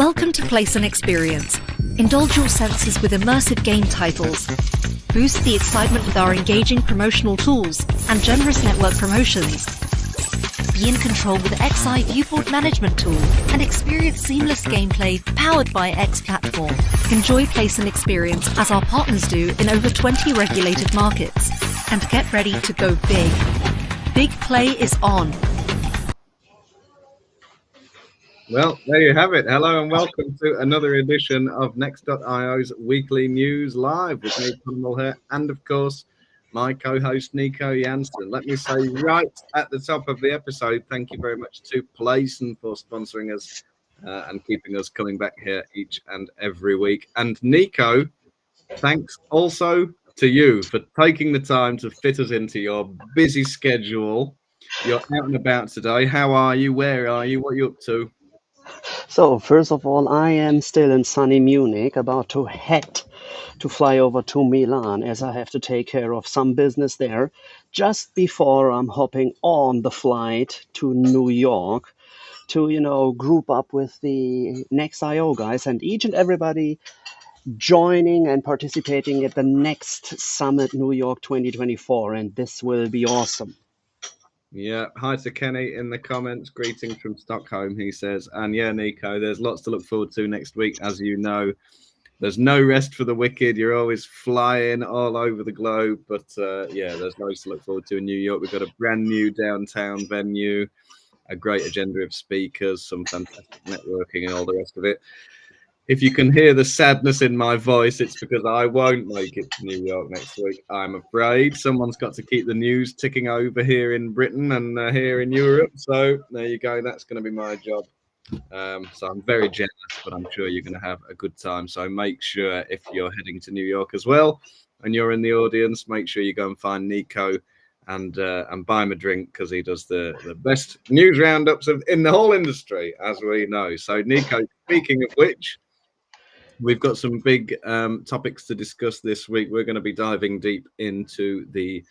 Welcome to Place and Experience. Indulge your senses with immersive game titles. Boost the excitement with our engaging promotional tools and generous network promotions. Be in control with XI Viewport Management Tool and experience seamless gameplay powered by X Platform. Enjoy Place and Experience as our partners do in over 20 regulated markets. And get ready to go big. Big play is on. Well, there you have it. Hello and welcome to another edition of Next.io's Weekly News Live with me, Conwell here, and of course, my co-host Nico Jansen. Let me say right at the top of the episode, thank you very much to Playson for sponsoring us and keeping us coming back here each and every week. And Nico, thanks also to you for taking the time to fit us into your busy schedule. You're out and about today. How are you? Where are you? What are you up to? So, first of all, I am still in sunny Munich, about to fly over to Milan as I have to take care of some business there just before I'm hopping on the flight to New York to, group up with the Next.io guys and each and everybody joining and participating at the Next Summit New York 2024. And this will be awesome. Yeah, hi to Kenny in the comments. Greetings from Stockholm, he says. And yeah, Nico, there's lots to look forward to next week. As you know, there's no rest for the wicked. You're always flying all over the globe. But yeah, there's loads to look forward to in New York. We've got a brand new downtown venue, a great agenda of speakers, some fantastic networking and all the rest of it. If you can hear the sadness in my voice, it's because I won't make it to New York next week, I'm afraid. Someone's got to keep the news ticking over here in Britain and here in Europe. So there you go. That's going to be my job. So I'm very jealous, but I'm sure you're going to have a good time. So make sure if you're heading to New York as well and you're in the audience, make sure you go and find Nico and buy him a drink because he does the best news roundups in the whole industry, as we know. So Nico, speaking of which, we've got some big topics to discuss this week. We're going to be diving deep into the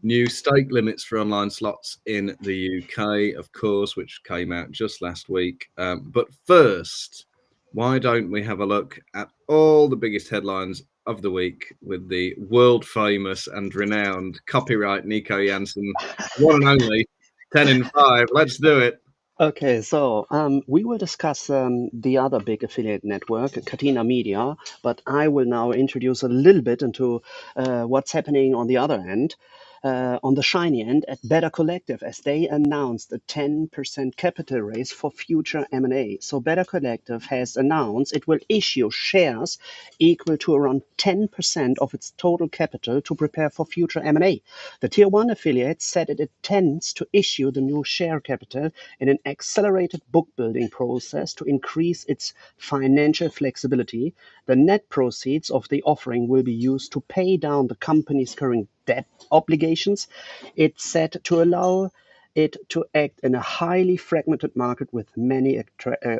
new stake limits for online slots in the UK, of course, which came out just last week. But first, why don't we have a look at all the biggest headlines of the week with the world famous and renowned copyright Nico Jansen, one and only 10 in 5. Let's do it. Okay, so we will discuss the other big affiliate network, Catena Media, but I will now introduce a little bit into what's happening on the other end, on the shiny end at Better Collective, as they announced a 10% capital raise for future M&A. So Better Collective has announced it will issue shares equal to around 10% of its total capital to prepare for future M&A. The Tier 1 affiliate said it intends to issue the new share capital in an accelerated book building process to increase its financial flexibility. The net proceeds of the offering will be used to pay down the company's current debt obligations. It's set to allow it to act in a highly fragmented market with many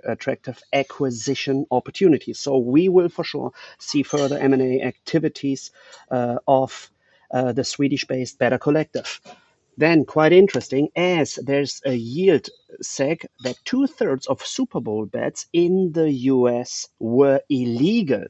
attractive acquisition opportunities. So we will for sure see further M&A activities of the Swedish-based Better Collective. Then, quite interesting, as there's a yield seg that 2/3 of Super Bowl bets in the US were illegal.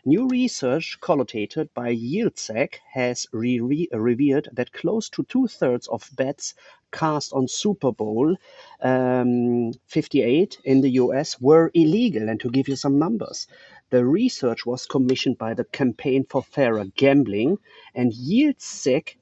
New research collated by YieldSec has revealed that close to 2/3 of bets cast on Super Bowl 58 in the US were illegal. And to give you some numbers, the research was commissioned by the Campaign for Fairer Gambling, and YieldSec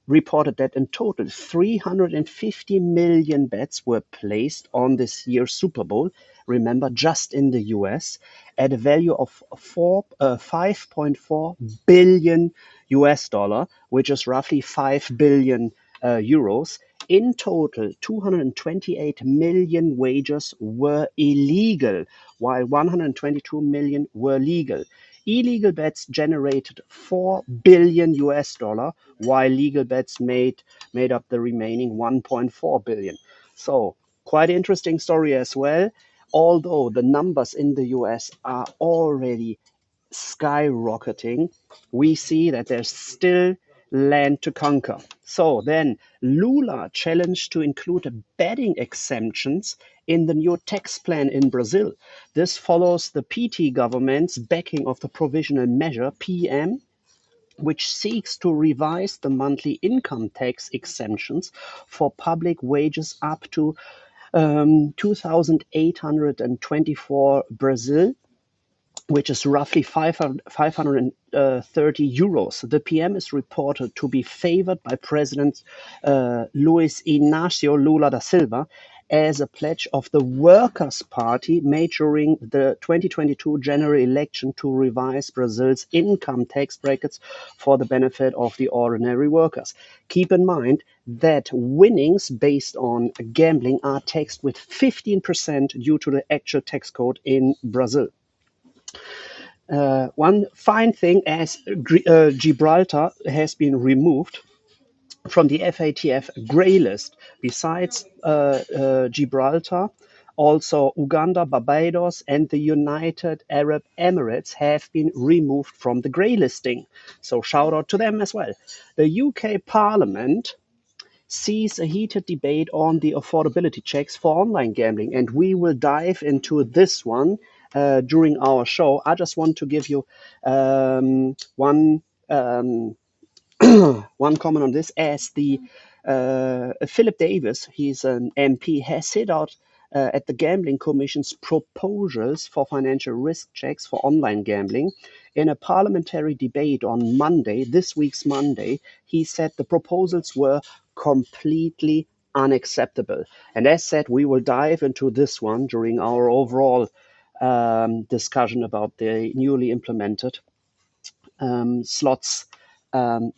reported that in total 350 million bets were placed on this year's Super Bowl, remember, just in the US, at a value of 5.4 billion US dollar, which is roughly 5 billion euros. In total, 228 million wagers were illegal, while 122 million were legal. Illegal bets generated 4 billion US dollar, while legal bets made up the remaining 1.4 billion. So quite interesting story as well. Although the numbers in the US are already skyrocketing, we see that there's still land to conquer. So then Lula challenged to include betting exemptions in the new tax plan in Brazil. This follows the PT government's backing of the provisional measure PM, which seeks to revise the monthly income tax exemptions for public wages up to 2,824 Brazil, which is roughly 530 euros. The PM is reported to be favored by President Luiz Inácio Lula da Silva as a pledge of the Workers' Party made during the 2022 general election to revise Brazil's income tax brackets for the benefit of the ordinary workers. Keep in mind that winnings based on gambling are taxed with 15% due to the actual tax code in Brazil. One fine thing as Gibraltar has been removed from the FATF grey list. Besides Gibraltar, also Uganda, Barbados, and the United Arab Emirates have been removed from the grey listing. So shout out to them as well. The UK Parliament sees a heated debate on the affordability checks for online gambling, and we will dive into this one during our show. I just want to give you one one comment on this, as the Philip Davis, he's an MP, has set out at the Gambling Commission's proposals for financial risk checks for online gambling. In a parliamentary debate on Monday, this week's Monday, he said the proposals were completely unacceptable. And as said, we will dive into this one during our overall discussion about the newly implemented slots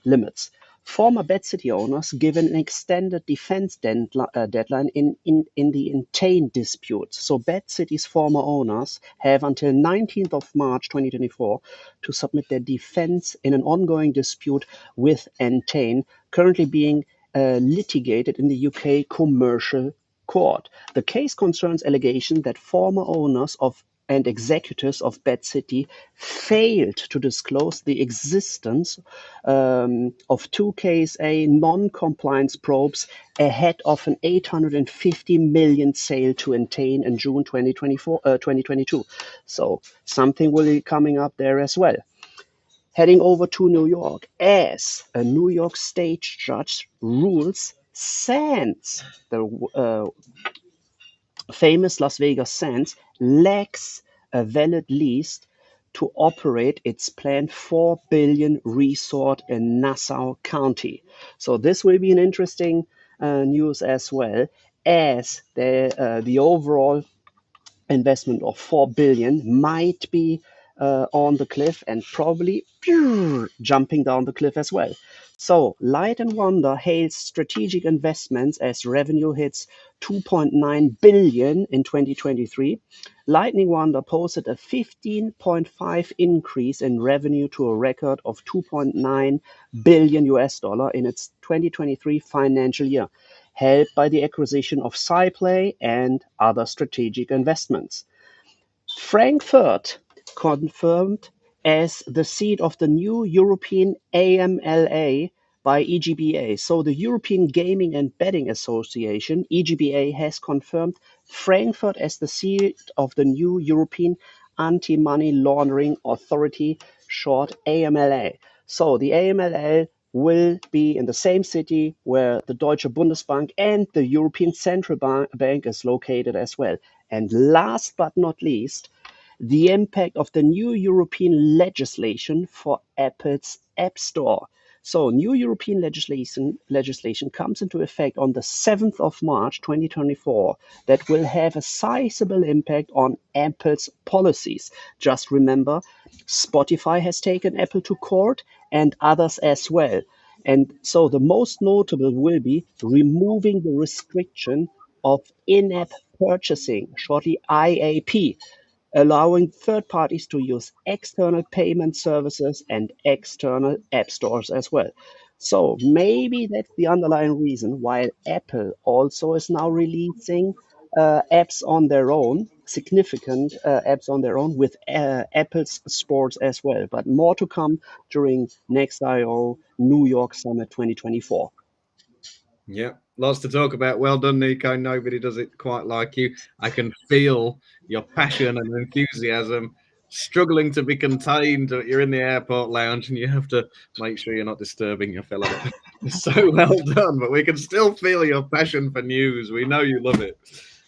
limits. Former BetCity owners given an extended defense deadline in the Entain dispute. So BetCity's former owners have until 19th of March 2024 to submit their defense in an ongoing dispute with Entain, currently being litigated in the UK Commercial Court. The case concerns allegations that former owners of and executives of BetCity failed to disclose the existence of two KSA non-compliance probes ahead of an 850 million sale to Entain in June 2022. So something will be coming up there as well. Heading over to New York, as a New York state judge rules Sands, the famous Las Vegas Sands, lacks a valid lease to operate its planned $4 billion resort in Nassau County. So this will be an interesting news as well, as the overall investment of $4 billion might be on the cliff and probably jumping down the cliff as well. So Light and Wonder hails strategic investments as revenue hits 2.9 billion in 2023. Lightning Wonder posted a 15.5 increase in revenue to a record of 2.9 billion US dollar in its 2023 financial year, helped by the acquisition of SciPlay and other strategic investments. Frankfurt confirmed as the seat of the new European AMLA by EGBA. So the European Gaming and Betting Association, EGBA, has confirmed Frankfurt as the seat of the new European Anti-Money Laundering Authority, short AMLA. So the AMLA will be in the same city where the Deutsche Bundesbank and the European Central Bank is located as well. And last but not least, the impact of the new European legislation for Apple's App Store. So new European legislation comes into effect on the 7th of March 2024 that will have a sizable impact on Apple's policies. Just remember, Spotify has taken Apple to court and others as well. And so the most notable will be removing the restriction of in-app purchasing, shortly IAP, allowing third parties to use external payment services and external app stores as well. So maybe that's the underlying reason why Apple also is now releasing apps on their own, significant apps on their own with Apple's sports as well. But more to come during next I/O New York Summit 2024. Yeah, lots to talk about. Well done, Nico. Nobody does it quite like you. I can feel your passion and enthusiasm struggling to be contained. You're in the airport lounge and you have to make sure you're not disturbing your fellow. So well done, but we can still feel your passion for news. We know you love it.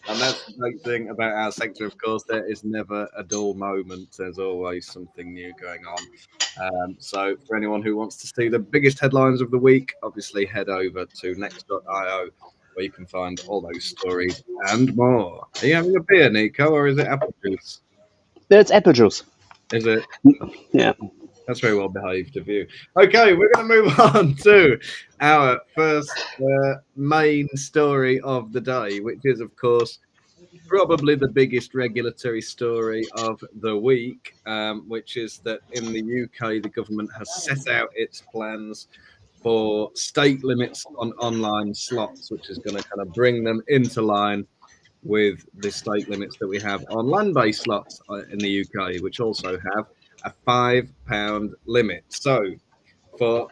And that's the great thing about our sector, of course. There is never a dull moment. There's always something new going on. So for anyone who wants to see the biggest headlines of the week, obviously head over to next.io where you can find all those stories and more. Are you having a beer, Nico, or is it apple juice? It's apple juice. Is it? Yeah. That's very well behaved of you. Okay, we're going to move on to our first main story of the day, which is, of course, probably the biggest regulatory story of the week, which is that in the UK, the government has set out its plans for stake limits on online slots, which is going to kind of bring them into line with the stake limits that we have on land-based slots in the UK, which also have a £5 limit. So for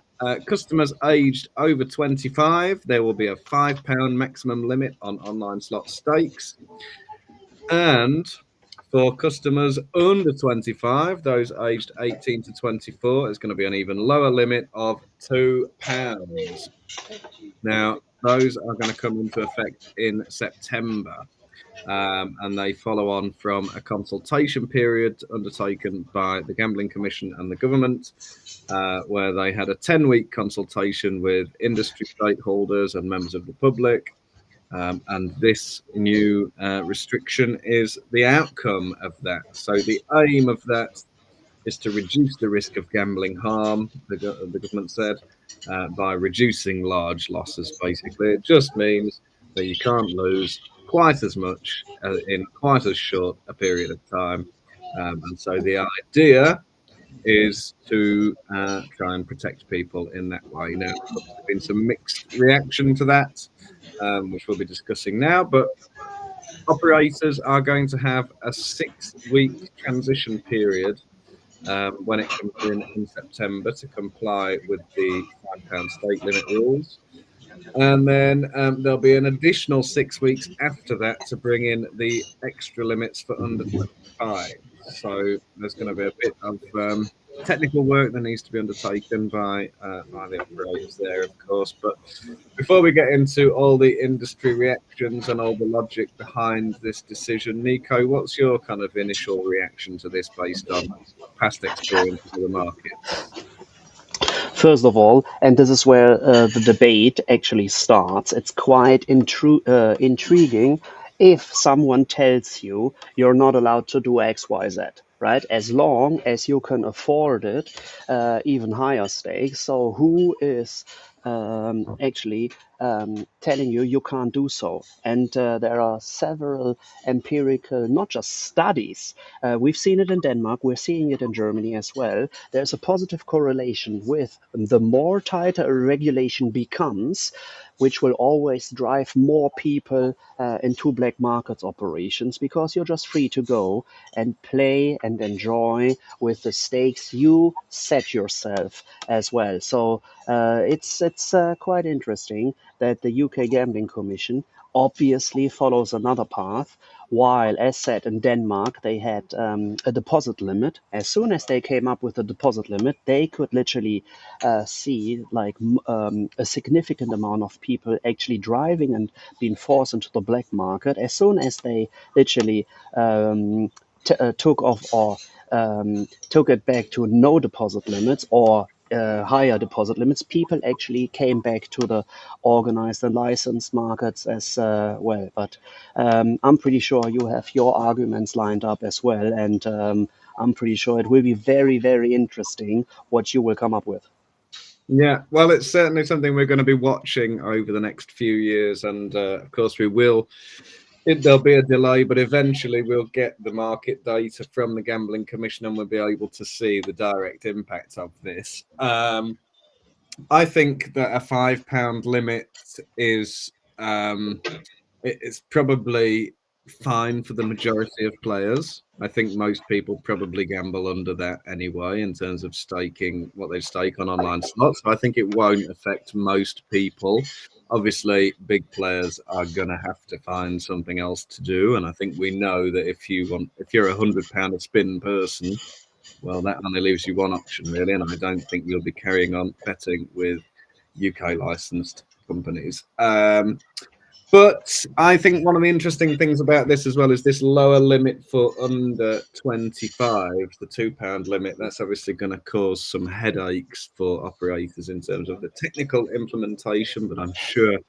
customers aged over 25, there will be a £5 maximum limit on online slot stakes. And for customers under 25, those aged 18 to 24, it's going to be an even lower limit of £2. Now, those are going to come into effect in September. And they follow on from a consultation period undertaken by the Gambling Commission and the government, where they had a 10-week consultation with industry stakeholders and members of the public. And this new restriction is the outcome of that. So the aim of that is to reduce the risk of gambling harm, the government said, by reducing large losses, basically. It just means that you can't lose quite as much in quite as short a period of time. And so the idea is to try and protect people in that way. Now, there's been some mixed reaction to that, which we'll be discussing now, but operators are going to have a 6-week transition period when it comes in September to comply with the £5 stake limit rules. And then there'll be an additional 6 weeks after that to bring in the extra limits for under 25. So there's going to be a bit of technical work that needs to be undertaken by the operators there, of course. But before we get into all the industry reactions and all the logic behind this decision, Nico, what's your kind of initial reaction to this based on past experience of the market? First of all, and this is where the debate actually starts, it's quite intriguing if someone tells you you're not allowed to do X, Y, Z, right? As long as you can afford it, even higher stakes. So who is actually telling you you can't do so? And there are several empirical, not just studies. We've seen it in Denmark, we're seeing it in Germany as well. There's a positive correlation with the more tighter a regulation becomes, which will always drive more people into black markets operations, because you're just free to go and play and enjoy with the stakes you set yourself as well. So it's quite interesting that the UK Gambling Commission obviously follows another path, while, as said, in Denmark, they had a deposit limit. As soon as they came up with a deposit limit, they could literally see like a significant amount of people actually driving and being forced into the black market. As soon as they literally took off or took it back to no deposit limits or higher deposit limits, people actually came back to the organized and licensed markets as well. But I'm pretty sure you have your arguments lined up as well, and I'm pretty sure it will be very, very interesting what you will come up with. Yeah, well, it's certainly something we're going to be watching over the next few years, and of course we will. There'll be a delay, but eventually we'll get the market data from the Gambling Commission and we'll be able to see the direct impact of this. I think that a £5 limit is it's probably fine for the majority of players. I think most people probably gamble under that anyway in terms of staking what they stake on online slots. So I think it won't affect most people. Obviously, big players are gonna have to find something else to do, and I think we know that if you're £100 a spin person, well, that only leaves you one option really, and I don't think you'll be carrying on betting with UK licensed companies. But I think one of the interesting things about this as well is this lower limit for under 25, the £2 limit. That's obviously going to cause some headaches for operators in terms of the technical implementation, but I'm sure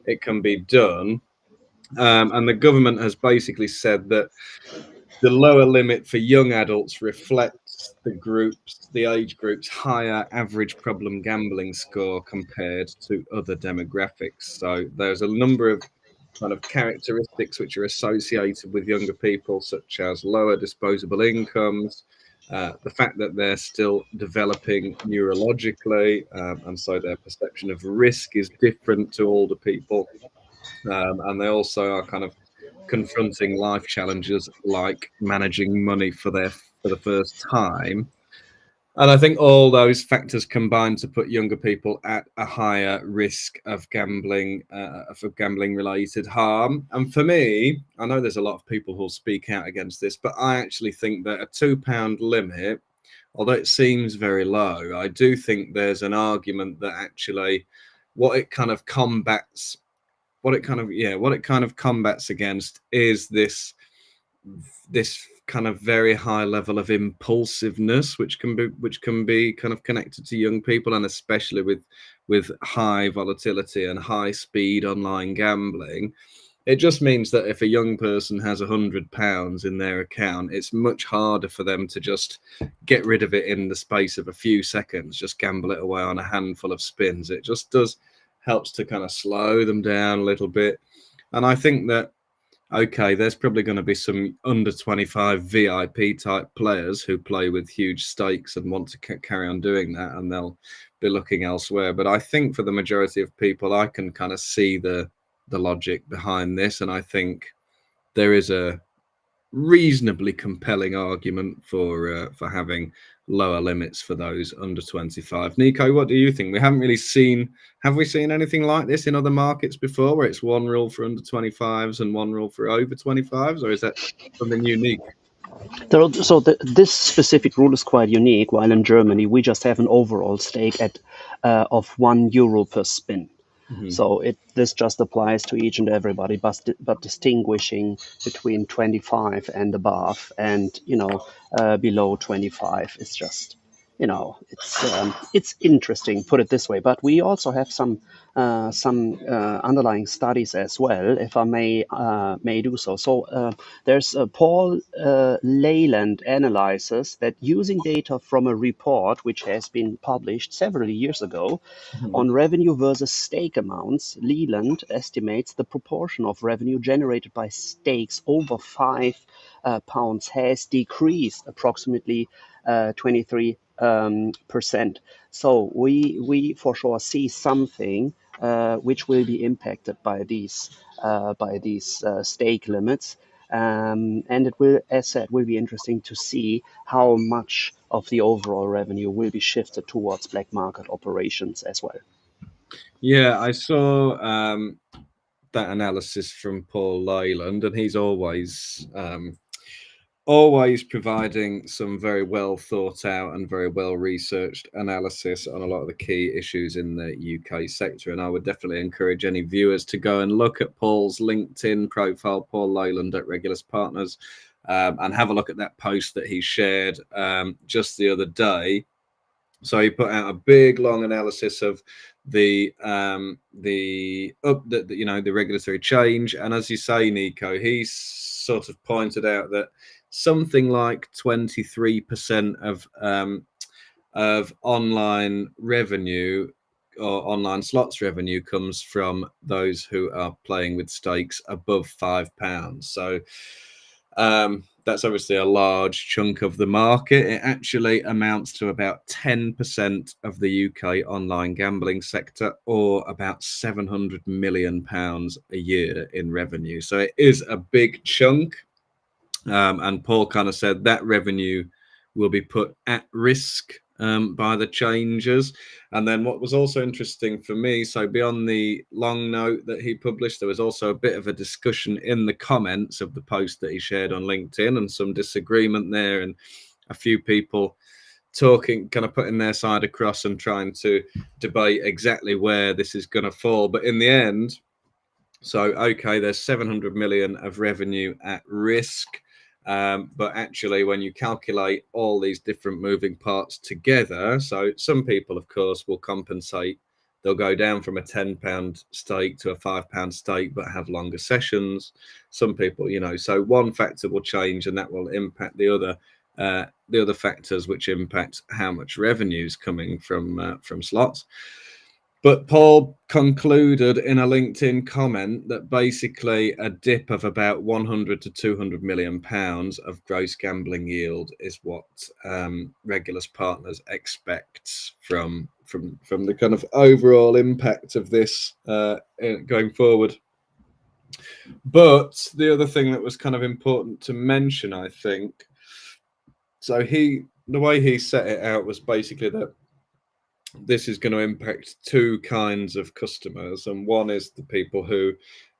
it can be done. And the government has basically said that the lower limit for young adults reflects the age group's higher average problem gambling score compared to other demographics. So there's a number of kind of characteristics which are associated with younger people, such as lower disposable incomes, the fact that they're still developing neurologically, and so their perception of risk is different to older people. And they also are kind of confronting life challenges like managing money for the first time. And I think all those factors combine to put younger people at a higher risk of gambling, for gambling related harm. And for me, I know there's a lot of people who'll speak out against this, but I actually think that a £2 limit, although it seems very low, I do think there's an argument that actually what it kind of combats what it kind of combats against is this kind of very high level of impulsiveness, which can be kind of connected to young people, and especially with high volatility and high speed online gambling. It just means that if a young person has £100 in their account, it's much harder for them to just get rid of it in the space of a few seconds, just gamble it away on a handful of spins. It just helps to kind of slow them down a little bit. And I think that, okay, there's probably going to be some under 25 VIP type players who play with huge stakes and want to carry on doing that, and they'll be looking elsewhere. But I think for the majority of people, I can kind of see the logic behind this, and I think there is a reasonably compelling argument for having lower limits for those under 25. Nico, what do you think? Have we seen anything like this in other markets before, where it's one rule for under 25s and one rule for over 25s, or is that something unique? This specific rule is quite unique. While in Germany, we just have an overall stake of €1 per spin. So this just applies to each and everybody, but distinguishing between 25 and above, and below 25 is just, it's interesting, put it this way. But we also have some underlying studies as well, if I may do so. So there's Paul Leyland analyzes that using data from a report which has been published several years ago on revenue versus stake amounts, Leland estimates the proportion of revenue generated by stakes over £5 has decreased approximately 23%. So we for sure see something which will be impacted by these stake limits. And it will, as said, will be interesting to see how much of the overall revenue will be shifted towards black market operations as well. Yeah, I saw that analysis from Paul Leyland, and he's always providing some very well thought out and very well researched analysis on a lot of the key issues in the UK sector. And I would definitely encourage any viewers to go and look at Paul's LinkedIn profile, Paul Leyland at Regulus Partners, and have a look at that post that he shared just the other day. So he put out a big long analysis of the regulatory change, and as you say, Nico, he sort of pointed out that something like 23% of online revenue or online slots revenue comes from those who are playing with stakes above £5. So that's obviously a large chunk of the market. It actually amounts to about 10% of the UK online gambling sector, or about £700 million a year in revenue. So it is a big chunk. And Paul kind of said that revenue will be put at risk by the changes. And then what was also interesting for me, so beyond the long note that he published, there was also a bit of a discussion in the comments of the post that he shared on LinkedIn, and some disagreement there, and a few people talking, kind of putting their side across and trying to debate exactly where this is going to fall. But in the end, so okay, there's 700 million of revenue at risk. But actually, when you calculate all these different moving parts together, so some people, of course, will compensate. They'll go down from a £10 stake to a £5 stake, but have longer sessions. Some people, so one factor will change, and that will impact the other factors, which impact how much revenue is coming from slots. But Paul concluded in a LinkedIn comment that basically a dip of about 100 to 200 million pounds of gross gambling yield is what Regulus Partners expects from the kind of overall impact of this going forward. But the other thing that was kind of important to mention, I think, so the way he set it out was basically that this is going to impact two kinds of customers, and one is the people who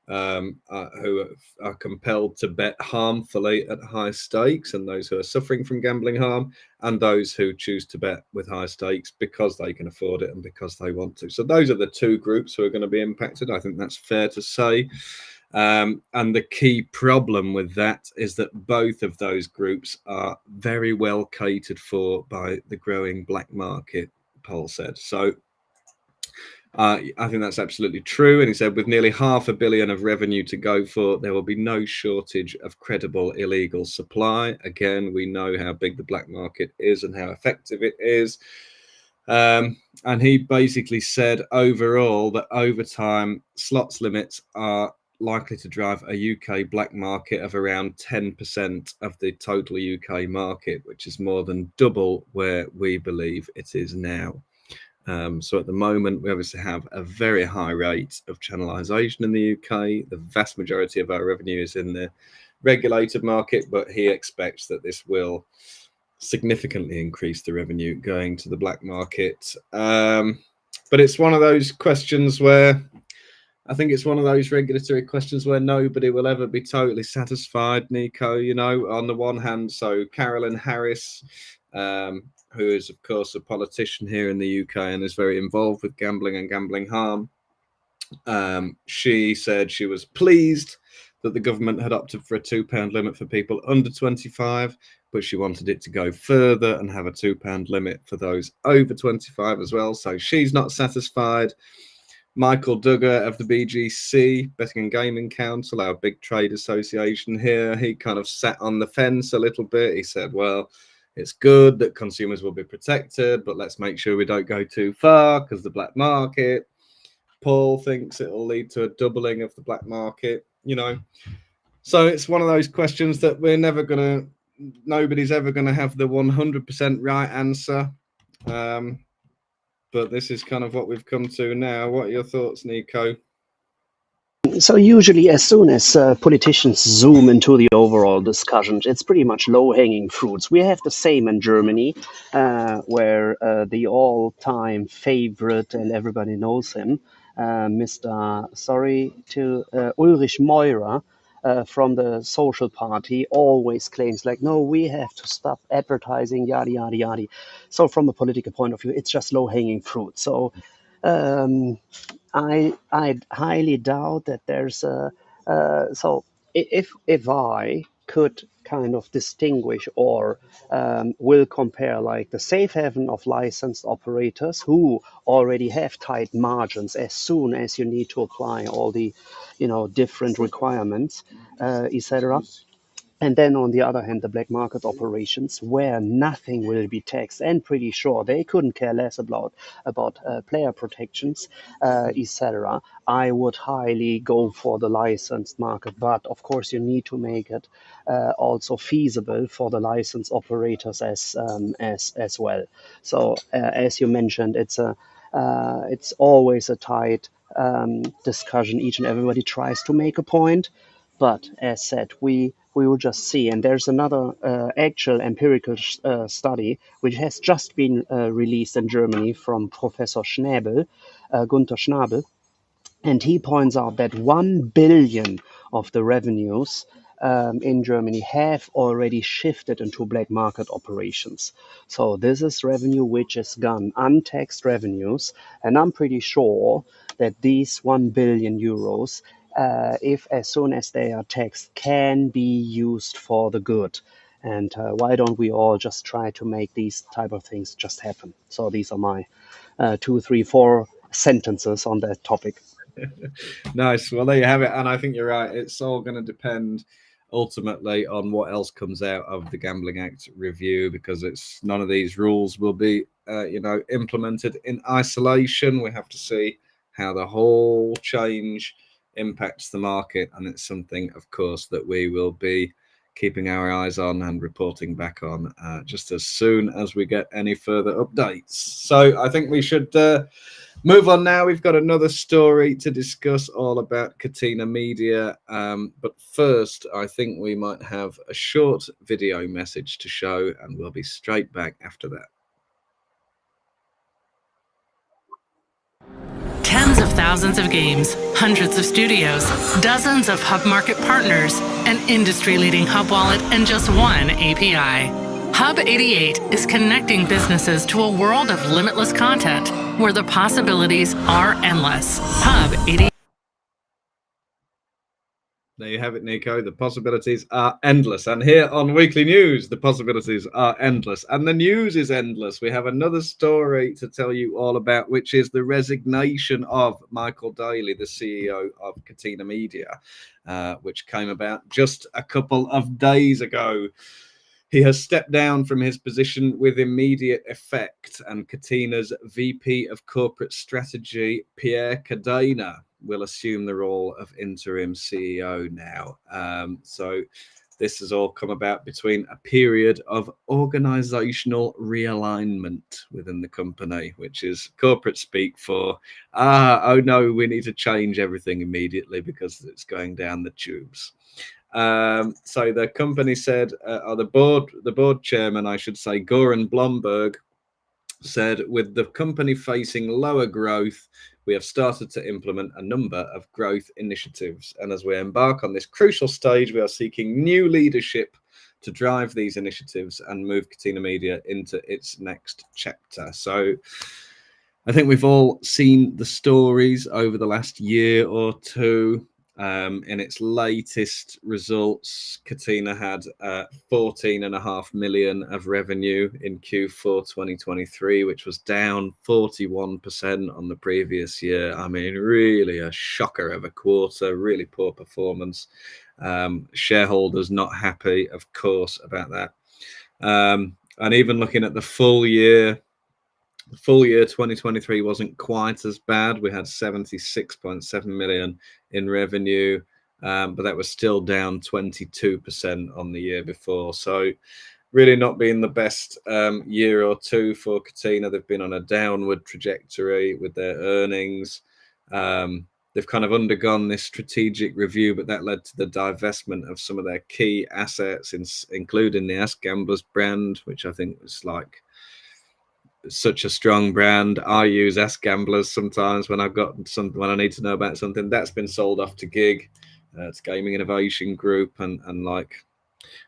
are compelled to bet harmfully at high stakes, and those who are suffering from gambling harm, and those who choose to bet with high stakes because they can afford it and because they want to. So those are the two groups who are going to be impacted. I think that's fair to say. And the key problem with that is that both of those groups are very well catered for by the growing black market, Paul said. So I think that's absolutely true. And he said, with nearly £500 million of revenue to go for, there will be no shortage of credible illegal supply. Again, we know how big the black market is and how effective it is. And he basically said overall that over time, slots limits are likely to drive a UK black market of around 10% of the total UK market, which is more than double where we believe it is now. So at the moment, we obviously have a very high rate of channelization in the UK. The vast majority of our revenue is in the regulated market, but he expects that this will significantly increase the revenue going to the black market. But it's one of those questions where I think it's one of those regulatory questions where nobody will ever be totally satisfied, Nico. On the one hand, so Carolyn Harris, who is, of course, a politician here in the UK and is very involved with gambling and gambling harm. She said she was pleased that the government had opted for a £2 limit for people under 25, but she wanted it to go further and have a £2 limit for those over 25 as well. So she's not satisfied. Michael Duggar of the BGC, Betting and Gaming Council, our big trade association here, he kind of sat on the fence a little bit. He said, well, it's good that consumers will be protected, but let's make sure we don't go too far because the black market. Paul thinks it will lead to a doubling of the black market, So it's one of those questions that nobody's ever going to have the 100% right answer. But this is kind of what we've come to now. What are your thoughts, Nico? So usually as soon as politicians zoom into the overall discussion, it's pretty much low-hanging fruits. We have the same in Germany, where the all-time favorite, and everybody knows him, Ulrich Meurer from the Social Party always claims like, no, we have to stop advertising, yada, yada, yada. So from a political point of view, it's just low-hanging fruit. So I highly doubt that there's so if I could kind of distinguish or will compare like the safe haven of licensed operators who already have tight margins as soon as you need to apply all the different requirements, etc. And then on the other hand, the black market operations where nothing will be taxed, and pretty sure they couldn't care less about player protections, etc. I would highly go for the licensed market, but of course you need to make it also feasible for the licensed operators as well. So as you mentioned, it's always a tight discussion. Each and everybody tries to make a point. But as said, we will just see. And there's another actual empirical study which has just been released in Germany from Professor Gunther Schnabel, and he points out that 1 billion of the revenues in Germany have already shifted into black market operations. So this is revenue which is gone, untaxed revenues, and I'm pretty sure that these 1 billion euros, if as soon as they are taxed, can be used for the good. And why don't we all just try to make these type of things just happen? So these are my 2, 3, 4 sentences on that topic. Nice. Well, there you have it. And I think you're right. It's all going to depend ultimately on what else comes out of the Gambling Act review, because it's none of these rules will be, implemented in isolation. We have to see how the whole change impacts the market, and it's something, of course, that we will be keeping our eyes on and reporting back on just as soon as we get any further updates. So I think we should move on now. We've got another story to discuss all about Catena Media. But first, I think we might have a short video message to show, and we'll be straight back after that. Tens of thousands of games, hundreds of studios, dozens of hub market partners, an industry-leading hub wallet, and just one API. Hub 88 is connecting businesses to a world of limitless content where the possibilities are endless. Hub 88. There you have it, Nico. The possibilities are endless. And here on Weekly News, the possibilities are endless. And the news is endless. We have another story to tell you all about, which is the resignation of Michael Daly, the CEO of Catena Media, which came about just a couple of days ago. He has stepped down from his position with immediate effect, and Catena's VP of Corporate Strategy, Pierre Cadena, will assume the role of interim CEO now. So this has all come about between a period of organizational realignment within the company, which is corporate speak for, oh no, we need to change everything immediately because it's going down the tubes. So the company said, or the board chairman, I should say, Goran Blomberg, said, with the company facing lower growth, we have started to implement a number of growth initiatives. And as we embark on this crucial stage, we are seeking new leadership to drive these initiatives and move Catena Media into its next chapter. So I think we've all seen the stories over the last year or two. In its latest results, Catena had 14.5 million of revenue in Q4 2023, which was down 41% on the previous year. I mean, really a shocker of a quarter, really poor performance. Shareholders not happy, of course, about that. And even looking at the full year 2023 wasn't quite as bad. We had 76.7 million in revenue, but that was still down 22% on the year before. So really not been the best year or two for Catena. They've been on a downward trajectory with their earnings. They've kind of undergone this strategic review, but that led to the divestment of some of their key assets, including the AskGamblers brand, which I think was like such a strong brand. I use AskGamblers sometimes when I need to know about something. That's been sold off to GIG, it's Gaming Innovation Group, and like,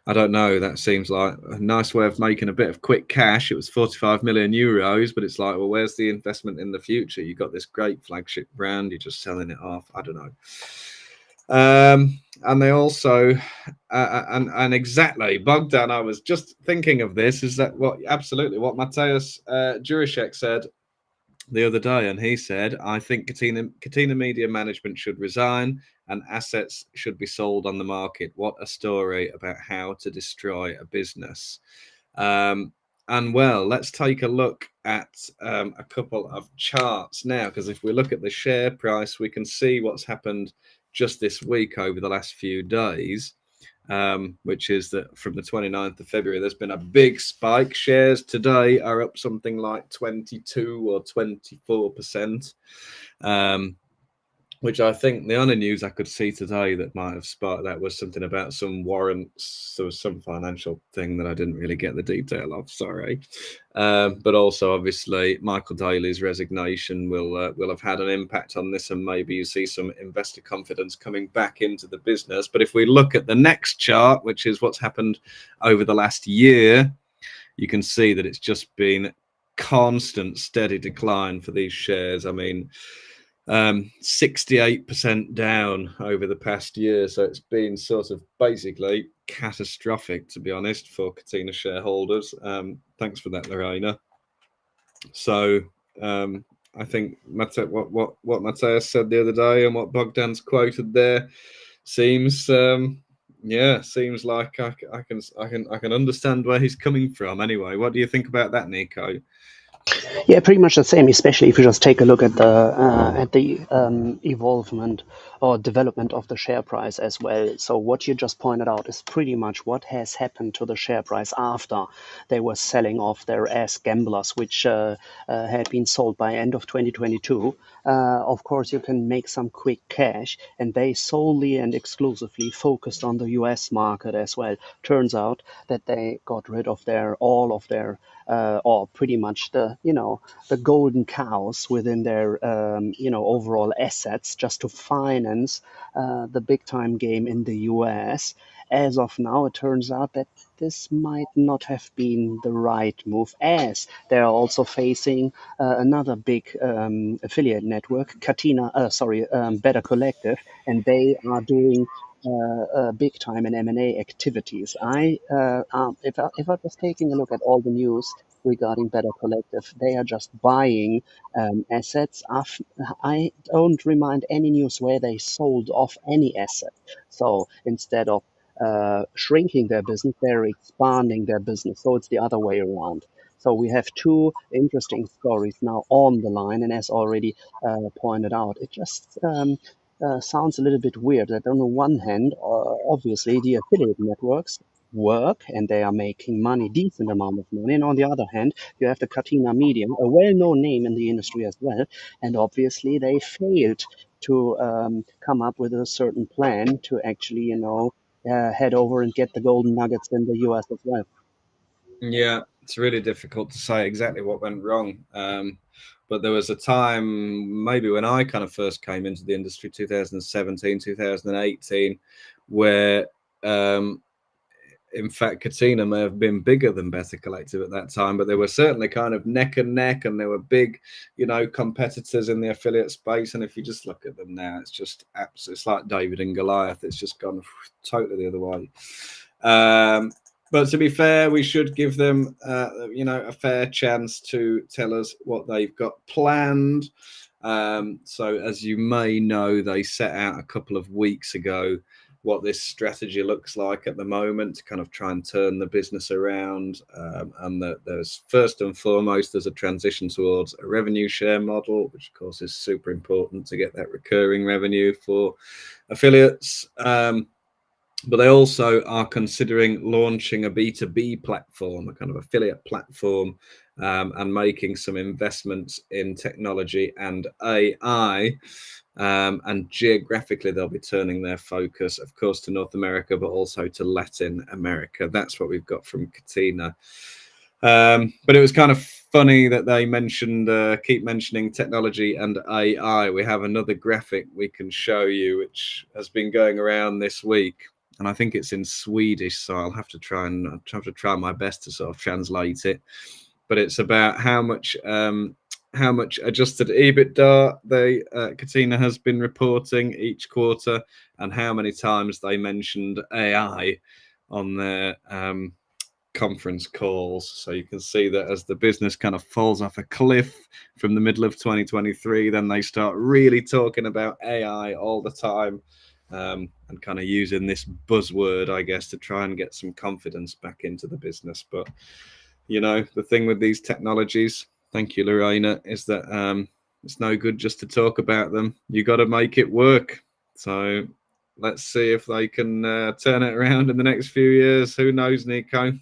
I don't know, that seems like a nice way of making a bit of quick cash. It was 45 million euros, but it's like, well, where's the investment in the future? You've got this great flagship brand, you're just selling it off. I don't know. And they also, and exactly, Bogdan, I was just thinking of this, is that what Mateusz Juraszek said the other day, and he said, I think Catena Media management should resign and assets should be sold on the market. What a story about how to destroy a business. And well, let's take a look at a couple of charts now, because if we look at the share price, we can see what's happened just this week over the last few days, which is that from the 29th of February, there's been a big spike. Shares today are up something like 22 or 24%. Which I think the only news I could see today that might have sparked that was something about some warrants. There was some financial thing that I didn't really get the detail of, sorry. But also, obviously, Michael Daly's resignation will have had an impact on this, and maybe you see some investor confidence coming back into the business. But if we look at the next chart, which is what's happened over the last year, you can see that it's just been constant, steady decline for these shares. I mean, 68% down over the past year, so it's been sort of basically catastrophic, to be honest, for Catena shareholders. Thanks for that, Lorena. So I think what Mateus said the other day and what Bogdan's quoted there seems seems like I can understand where he's coming from. Anyway, what do you think about that, Nico? Yeah, pretty much the same, especially if you just take a look at the evolvement or development of the share price as well. So what you just pointed out is pretty much what has happened to the share price after they were selling off their gamblers, which had been sold by end of 2022. Of course, you can make some quick cash, and they solely and exclusively focused on the US market as well. Turns out that they got rid of all of their or pretty much the golden cows within their overall assets, just to finance the big time game in the US. As of now, it turns out that this might not have been the right move, as they are also facing another big affiliate network, Better Collective, and they are doing big time in M&A activities. If I was taking a look at all the news regarding Better Collective, they are just buying assets. I don't remind any news where they sold off any asset. So instead of shrinking their business, they're expanding their business. So it's the other way around. So we have two interesting stories now on the line, and as already pointed out, it just sounds a little bit weird that on the one hand, obviously the affiliate networks work and they are making money, decent amount of money, and on the other hand, you have the Catena Media, a well-known name in the industry as well, and obviously they failed to come up with a certain plan to actually, head over and get the golden nuggets in the US as well. Yeah, it's really difficult to say exactly what went wrong. But there was a time, maybe when I kind of first came into the industry, 2017, 2018, where in fact, Catena may have been bigger than Better Collective at that time, but they were certainly kind of neck and neck, and they were big, competitors in the affiliate space. And if you just look at them now, it's just it's like David and Goliath. It's just gone totally the other way. But to be fair, we should give them, a fair chance to tell us what they've got planned. So as you may know, they set out a couple of weeks ago what this strategy looks like at the moment to kind of try and turn the business around. And that there's first and foremost, there's a transition towards a revenue share model, which of course is super important to get that recurring revenue for affiliates. But they also are considering launching a B2B platform, a kind of affiliate platform, and making some investments in technology and AI. And geographically, they'll be turning their focus, of course, to North America, but also to Latin America. That's what we've got from Catena. But it was kind of funny that they keep mentioning technology and AI. We have another graphic we can show you, which has been going around this week. And I think it's in Swedish, so I'll have to try my best to sort of translate it. But it's about how much adjusted EBITDA Catena has been reporting each quarter, and how many times they mentioned AI on their conference calls. So you can see that as the business kind of falls off a cliff from the middle of 2023, then they start really talking about AI all the time. and kind of using this buzzword, I guess, to try and get some confidence back into the business. But, you know, the thing with these technologies, thank you, Lorena, is that it's no good just to talk about them. You got to make it work. So let's see if they can turn it around in the next few years. Who knows, Nico?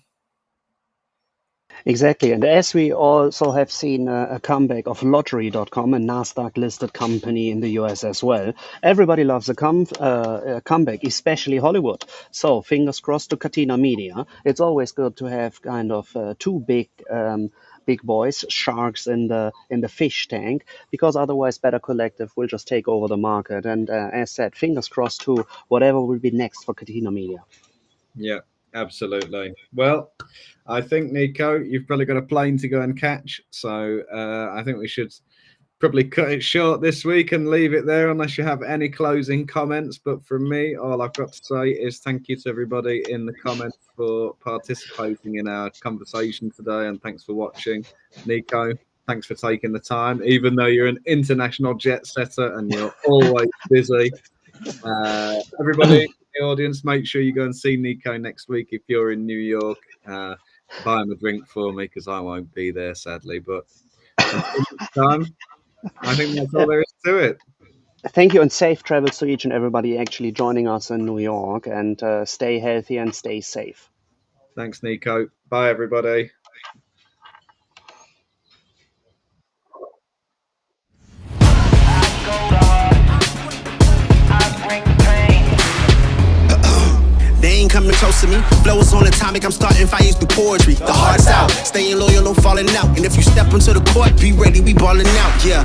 Exactly. And as we also have seen a comeback of Lottery.com, a NASDAQ-listed company in the US as well, everybody loves a comeback, especially Hollywood. So fingers crossed to Catena Media. It's always good to have kind of two big boys, sharks in the fish tank, because otherwise Better Collective will just take over the market. And as said, fingers crossed to whatever will be next for Catena Media. Yeah, absolutely. Well, I think, Nico, you've probably got a plane to go and catch. So I think we should probably cut it short this week and leave it there unless you have any closing comments. But from me, all I've got to say is thank you to everybody in the comments for participating in our conversation today. And thanks for watching. Nico, thanks for taking the time, even though you're an international jet setter and you're always busy. Everybody in the audience, make sure you go and see Nico next week if you're in New York. Buy him a drink for me because I won't be there, sadly. But until next time, I think that's all there is to it. Thank you, and safe travels to each and everybody actually joining us in New York, and stay healthy and stay safe. Thanks, Nico. Bye, everybody. They ain't coming close to me. Flows on atomic, I'm starting fires through poetry. The heart's out, staying loyal, no falling out. And if you step into the court, be ready, we ballin' out, yeah.